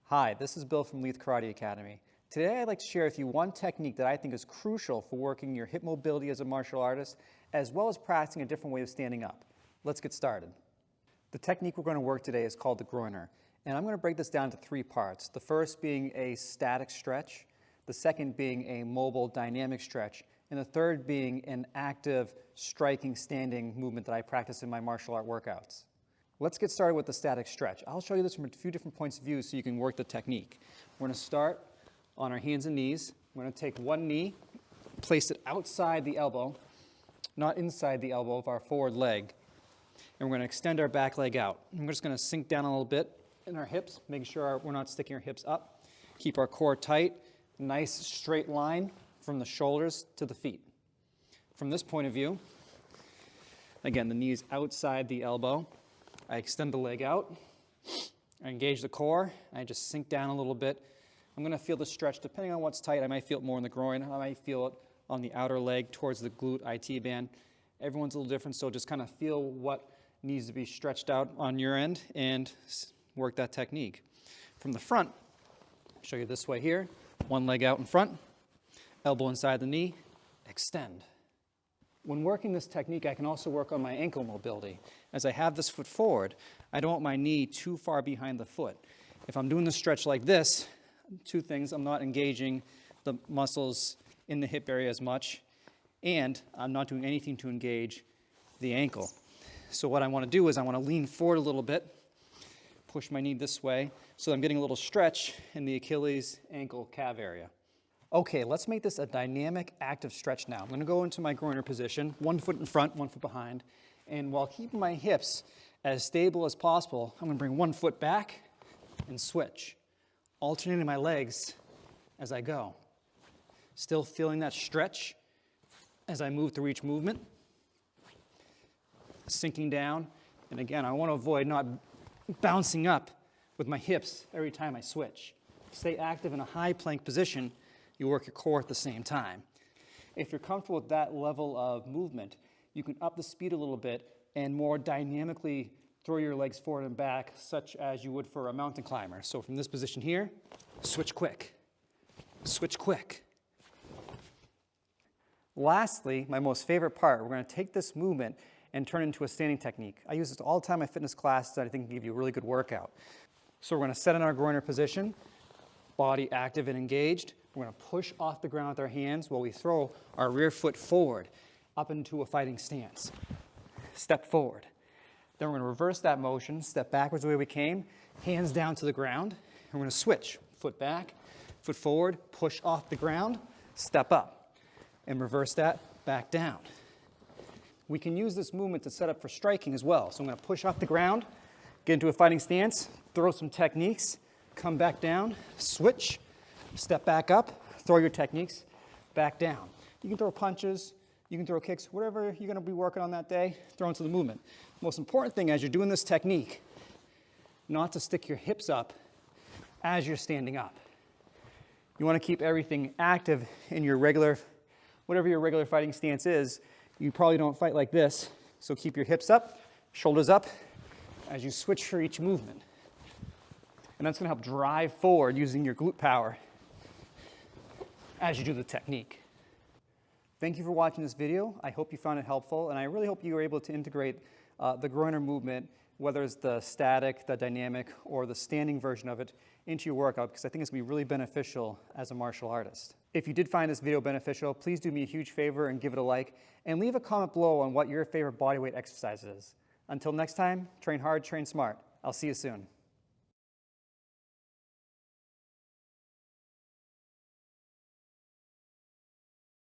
Hi, this is Bill from Leith Karate Academy. Today I'd like to share with you one technique that I think is crucial for working your hip mobility as a martial artist, as well as practicing a different way of standing up. Let's get started. The technique we're going to work today is called the Groiner, and I'm going to break this down into three parts. The first being a static stretch, the second being a mobile dynamic stretch, and the third being an active striking standing movement that I practice in my martial art workouts. Let's get started with the static stretch. I'll show you this from a few different points of view so you can work the technique. We're going to start on our hands and knees. We're going to take one knee, place it outside the elbow, not inside the elbow of our forward leg. And we're going to extend our back leg out. And we're just going to sink down a little bit in our hips, making sure we're not sticking our hips up. Keep our core tight, nice straight line from the shoulders to the feet. From this point of view, again, the knees outside the elbow. I extend the leg out, I engage the core, I just sink down a little bit. I'm going to feel the stretch. Depending on what's tight, I might feel it more in the groin, I might feel it on the outer leg towards the glute IT band. Everyone's a little different, so just kind of feel what needs to be stretched out on your end and work that technique. From the front, I'll show you this way here. One leg out in front, elbow inside the knee, extend. When working this technique, I can also work on my ankle mobility. As I have this foot forward, I don't want my knee too far behind the foot. If I'm doing the stretch like this, two things, I'm not engaging the muscles in the hip area as much, and I'm not doing anything to engage the ankle. So what I want to do is I want to lean forward a little bit, push my knee this way, so I'm getting a little stretch in the Achilles ankle calf area. Okay, let's make this a dynamic, active stretch now. I'm going to go into my Groiner position, one foot in front, one foot behind, and while keeping my hips as stable as possible, I'm going to bring one foot back and switch, alternating my legs as I go. Still feeling that stretch as I move through each movement, sinking down, and again, I want to avoid not bouncing up with my hips every time I switch. Stay active in a high plank position. You work your core at the same time. If you're comfortable with that level of movement, you can up the speed a little bit and more dynamically throw your legs forward and back, such as you would for a mountain climber. So from this position here, switch quick, switch quick. Lastly, my most favorite part, we're going to take this movement and turn it into a standing technique. I use this all the time in my fitness classes, and I think it can give you a really good workout. So we're going to set in our Groiner position, body active and engaged. We're going to push off the ground with our hands while we throw our rear foot forward up into a fighting stance. Step forward. Then we're going to reverse that motion, step backwards the way we came, hands down to the ground. And we're going to switch. Foot back, foot forward, push off the ground, step up. And reverse that, back down. We can use this movement to set up for striking as well. So I'm going to push off the ground, get into a fighting stance, throw some techniques, come back down, switch, step back up, throw your techniques, back down. You can throw punches, you can throw kicks, whatever you're going to be working on that day, throw into the movement. Most important thing as you're doing this technique, not to stick your hips up as you're standing up. You want to keep everything active in your regular, whatever your regular fighting stance is. You probably don't fight like this, so keep your hips up, shoulders up, as you switch for each movement. And that's going to help drive forward using your glute power as you do the technique. Thank you for watching this video. I hope you found it helpful, and I really hope you were able to integrate the Groiner movement, whether it's the static, the dynamic, or the standing version of it, into your workout, because I think it's going to be really beneficial as a martial artist. If you did find this video beneficial, please do me a huge favor and give it a like, and leave a comment below on what your favorite bodyweight exercise is. Until next time, train hard, train smart. I'll see you soon.